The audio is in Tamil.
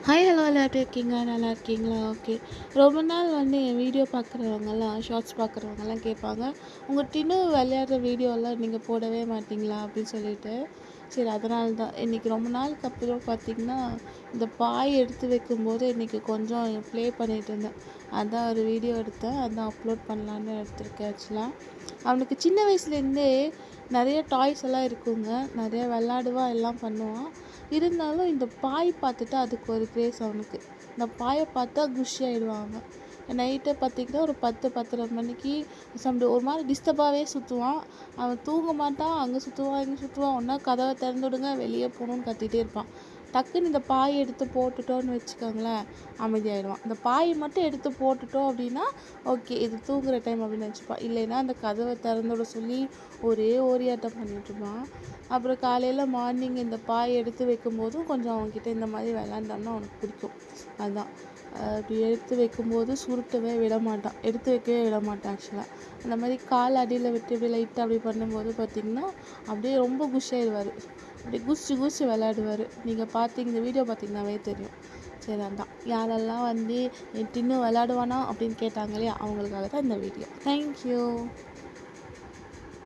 ஹாய் ஹலோ எல்லாம் எப்படி இருக்கீங்க? நல்லா இருக்கீங்களா? ஓகே. ரொம்ப நாள் என் வீடியோ பார்க்குறவங்கலாம், ஷார்ட்ஸ் பார்க்குறவங்கலாம் கேட்பாங்க, உங்கள் டின்னு விளையாடுற வீடியோலாம் நீங்கள் போடவே மாட்டீங்களா? அப்படின்னு சொல்லிட்டு. சரி அதனால தான். இன்றைக்கி ரொம்ப நாளுக்கு அப்புறம் பார்த்திங்கன்னா, இந்த பாய் எடுத்து வைக்கும்போது இன்றைக்கி கொஞ்சம் ப்ளே பண்ணிகிட்டு இருந்தேன். அதான் ஒரு வீடியோ எடுத்தேன். அதான் அப்லோட் பண்ணலான்னு எடுத்திருக்கேன் ஆக்சுவலாக. அவனுக்கு சின்ன வயசுலேருந்தே நிறைய டாய்ஸ் எல்லாம் இருக்குங்க. நிறைய விளாடுவான், எல்லாம் பண்ணுவான். இருந்தாலும் இந்த பாய் பார்த்துட்டு அதுக்கு ஒரு கிரேஸ் அவனுக்கு. இந்த பாயை பார்த்தா குஷி ஆகிடுவான் அவன். நைட்டு பார்த்திங்கன்னா ஒரு 10-10:30 மணிக்கு ஒரு மாதிரி டிஸ்டர்பாகவே சுற்றுவான். அவன் தூங்க மாட்டான், அங்கே சுற்றுவான் இங்கே சுற்றுவான். ஒன்றா கதவை திறந்து விடுங்க, வெளியே போகணுன்னு கத்திகிட்டே இருப்பான். டக்குன்னு இந்த பாயை எடுத்து போட்டுட்டோன்னு வச்சுக்கோங்களேன், அமைதியாகிடுவான். இந்த பாயை மட்டும் எடுத்து போட்டுட்டோம் அப்படின்னா ஓகே, இது தூங்குகிற டைம் அப்படின்னு நினச்சிப்பான். இல்லைன்னா அந்த கதவை திறந்து விட சொல்லி ஒரே ஓரியாட்டம் பண்ணிட்டுருப்பான். அப்புறம் காலையில் மார்னிங் இந்த பாய் எடுத்து வைக்கும்போதும் கொஞ்சம் அவன்கிட்ட இந்த மாதிரி விளாண்டோம்னா அவனுக்கு பிடிக்கும். அதுதான் அப்படி எடுத்து வைக்கும்போது சுருட்டவே விட மாட்டான், எடுத்து வைக்கவே விட மாட்டான் ஆக்சுவலாக. அந்த மாதிரி கால் அடியில் விட்டு இப்படி லைட்டாக அப்படி பண்ணும்போது பார்த்திங்கன்னா அப்படியே ரொம்ப குஷியாயிடுவார். அப்படி குதிச்சு குதிச்சு விளையாடுவார். நீங்கள் இந்த வீடியோ பார்த்தீங்கன்னாவே தெரியும். சரி அதான் யாரெல்லாம் என் டின்னு விளையாடுவானா அப்படின்னு கேட்டாங்க இல்லையா, அவங்களுக்காக தான் இந்த வீடியோ. தேங்க்யூ.